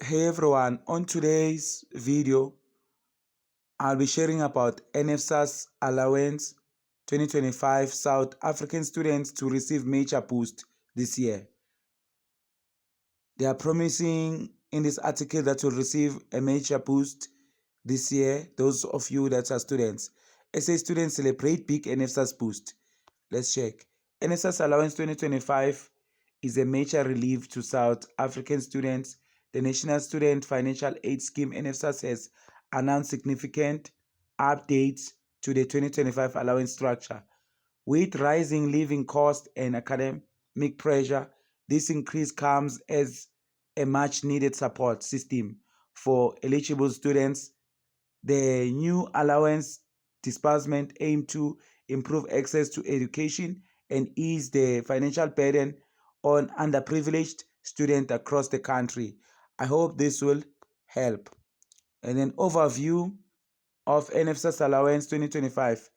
Hey everyone, on today's video, I'll be sharing about Nsfas allowance 2025 South African students to receive major boost this year. They are promising in this article that will receive a major boost this year, those of you that are students. SA students celebrate big Nsfas boost. Let's check. Nsfas allowance 2025 is a major relief to South African students. The National Student Financial Aid Scheme Nsfas has announced significant updates to the 2025 allowance structure. With rising living costs and academic pressure, this increase comes as a much needed support system for eligible students. The new allowance disbursement aim to improve access to education and ease the financial burden on underprivileged students across the country. I hope this will help. And an overview of Nsfas allowance 2025.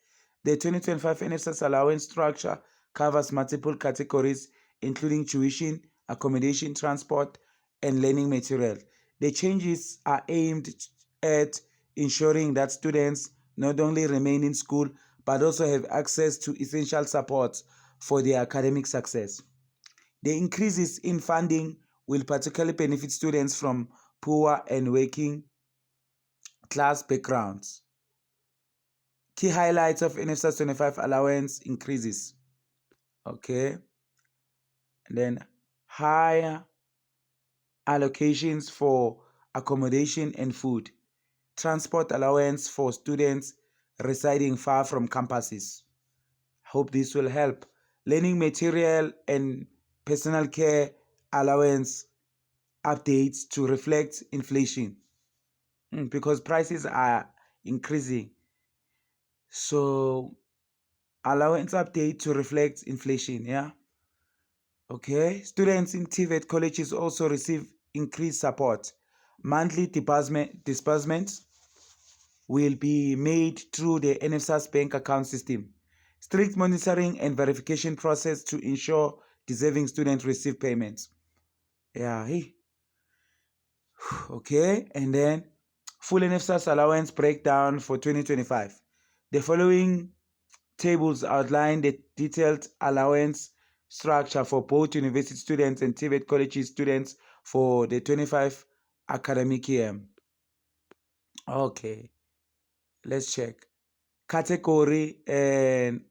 The 2025 Nsfas allowance structure covers multiple categories, including tuition, accommodation, transport, and learning material. The changes are aimed at ensuring that students not only remain in school but also have access to essential support for their academic success. The increases in funding will particularly benefit students from poor and working class backgrounds. Key highlights of Nsfas 25 allowance increases. Okay. And then higher allocations for accommodation and food. Transport allowance for students residing far from campuses. Hope this will help. Learning material and personal care allowance updates to reflect inflation because prices are increasing. So allowance update to reflect inflation, yeah. Okay, students in TVET colleges also receive increased support. Monthly disbursements will be made through the Nsfas bank account system. Strict monitoring and verification process to ensure deserving students receive payments. Yeah, okay, and then full Nsfas allowance breakdown for 2025. The following tables outline the detailed allowance structure for both university students and TVET college students for the 25 academic year. Okay, let's check. Category and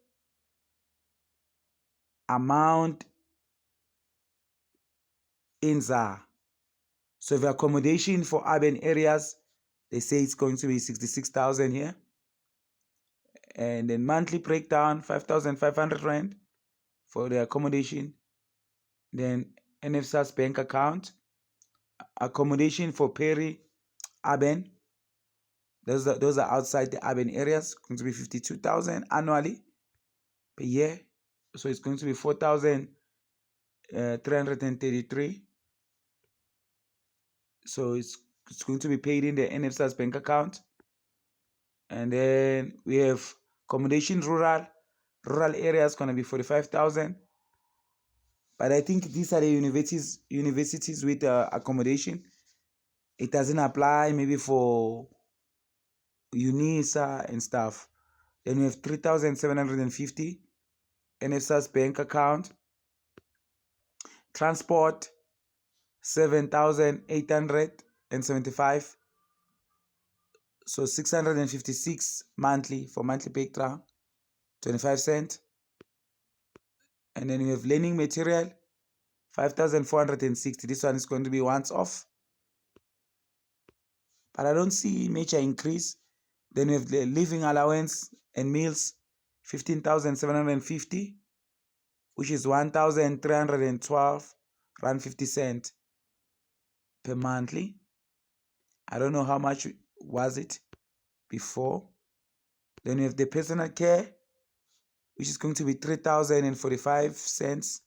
amount in ZAR. So the accommodation for urban areas, they say it's going to be 66,000 here. And then monthly breakdown, 5,500 Rand for the accommodation. Then Nsfas bank account. Accommodation for peri-urban. Those are outside the urban areas. Going to be 52,000 annually per year. So it's going to be 4,333. So it's going to be paid in the Nsfas bank account. And then we have accommodation rural areas going to be 45,000. But I think these are the universities with accommodation. It doesn't apply maybe for UNISA and stuff. Then we have 3,750 Nsfas bank account. Transport 7,875. So 656 monthly for monthly breakdown, 25 cents. And then we have learning material 5,460. This one is going to be once off. But I don't see major increase. Then we have the living allowance and meals 15,750, which is 1,312 Rand 50 cent per monthly. I don't know how much was it before. Then we have the personal care, which is going to be 3,045 cents,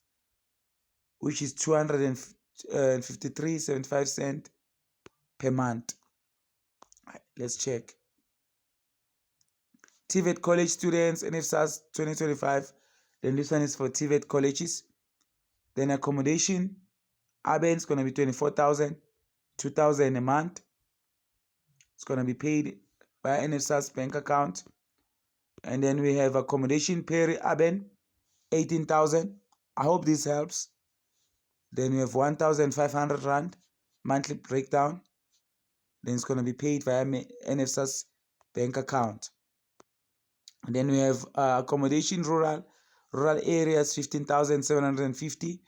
which is 253.75 cents per month. Let's check. TVET college students, Nsfas 2025. Then this one is for TVET colleges. Then accommodation, urban is going to be 24,000. 2,000 a month. It's going to be paid by Nsfas bank account. And then we have accommodation peri urban, 18,000. I hope this helps. Then we have 1,500 rand monthly breakdown. Then it's going to be paid via Nsfas bank account. And then we have accommodation rural areas, 15,750,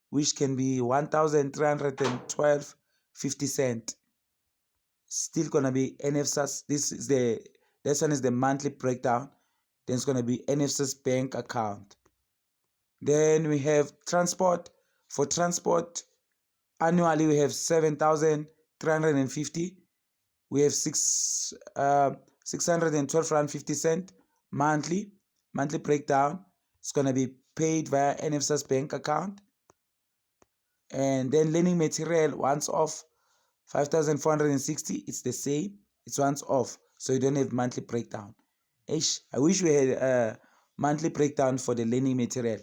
which can be 1,312.50 cent. Still gonna be Nsfas. This one is the monthly breakdown. Then it's gonna be Nsfas bank account. Then we have transport. For transport, annually we have 7,350. We have 612 rand 50 cent monthly breakdown. It's gonna be paid via Nsfas bank account. And then learning material once off, 5,460. It's the same. It's once off, so you don't have monthly breakdown. I wish we had a monthly breakdown for the learning material.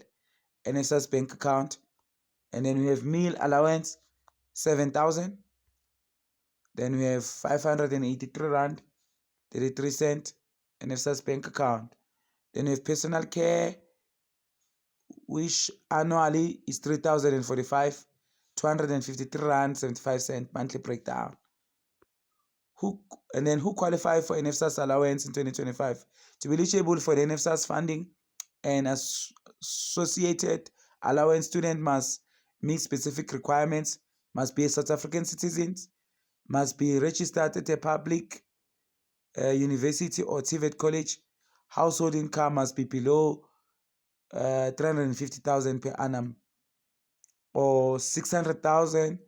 Nsfas bank account. And then we have meal allowance, 7,000. Then we have 583 rand 33 cent Nsfas bank account. Then we have personal care, which annually is 3,045, 253 rand 75 cent monthly breakdown. Who qualify for Nsfas allowance in 2025? To be eligible for the Nsfas funding and associated allowance, student must meet specific requirements, must be a South African citizen, must be registered at a public university or TVET college. Household income must be below 350,000 per annum or 600,000.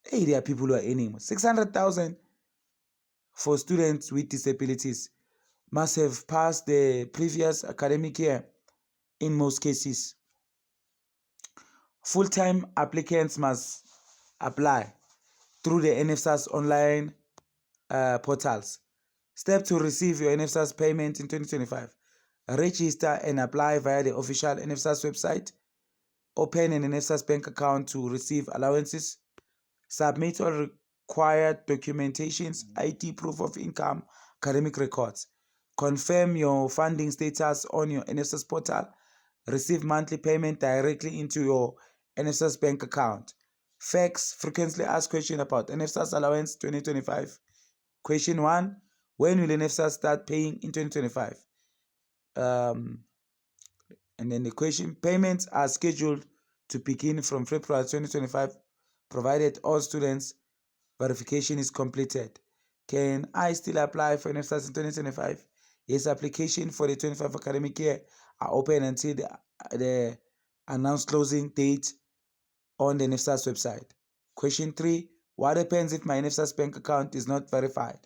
Hey, there are people who are earning 600,000 for students with disabilities. Must have passed the previous academic year in most cases. Full-time applicants must apply through the Nsfas online portals. Step to receive your Nsfas payment in 2025. Register and apply via the official Nsfas website. Open an Nsfas bank account to receive allowances. Submit all required documentations, ID, proof of income, academic records. Confirm your funding status on your Nsfas portal. Receive monthly payment directly into your Nsfas bank account. Facts, frequently asked question about Nsfas allowance 2025. Question 1. When will Nsfas start paying in 2025? And then the question, payments are scheduled to begin from February 2025, provided all students' verification is completed. Can I still apply for Nsfas in 2025? Yes, application for the 25 academic year are open until the announced closing date on the Nsfas website. Question 3, what happens if my Nsfas bank account is not verified?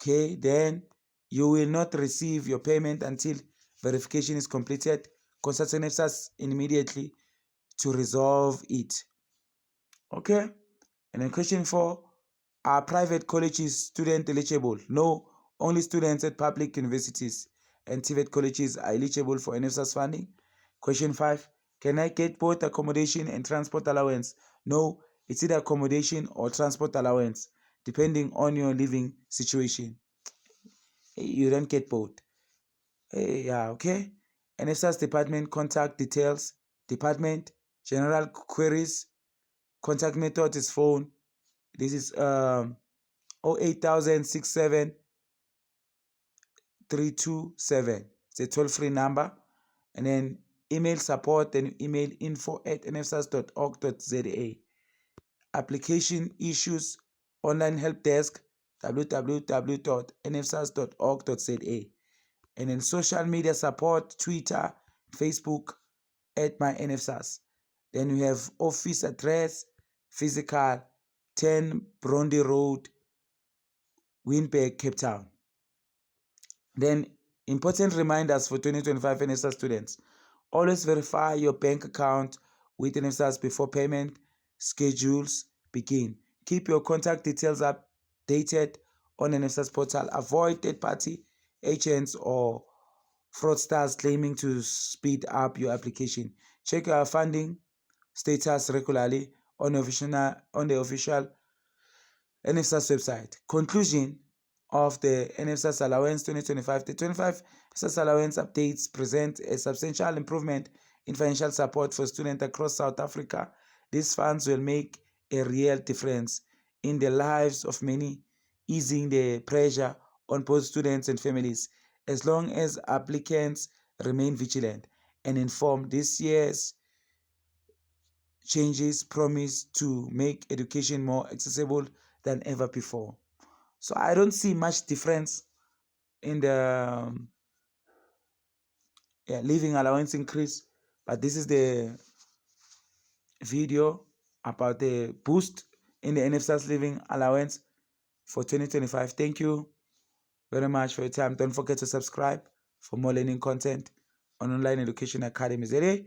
Okay, then you will not receive your payment until verification is completed. Contact Nsfas immediately to resolve it. Okay, and then question 4, are private colleges student eligible? No, only students at public universities and TVET colleges are eligible for Nsfas funding. Question 5, can I get both accommodation and transport allowance? No, it's either accommodation or transport allowance, depending on your living situation. You don't get both. Yeah, okay. Nsfas department contact details. Department general queries. Contact method is phone. This is 08067 327. It's a toll-free number. And then email support, then email info@nsfas.org.za. Application issues, online help desk, www.nsfas.org.za. And then social media support, Twitter, Facebook, @myNFSAS. Then we have office address, physical, 10 Brondy Road, Windberg, Cape Town. Then important reminders for 2025 Nsfas students. Always verify your bank account with Nsfas before payment schedules begin. Keep your contact details updated on Nsfas portal. Avoid third-party agents or fraudsters claiming to speed up your application. Check your funding status regularly. on the official Nsfas website. Conclusion of the Nsfas allowance 2025. The 25 Nsfas allowance updates present a substantial improvement in financial support for students across South Africa. These funds will make a real difference in the lives of many, easing the pressure on both students and families. As long as applicants remain vigilant and informed, this year's changes promise to make education more accessible than ever before. So I don't see much difference in the living allowance increase, but this is the video about the boost in the Nsfas living allowance for 2025. Thank you very much for your time. Don't forget to subscribe for more learning content on Online Education Academy ZA.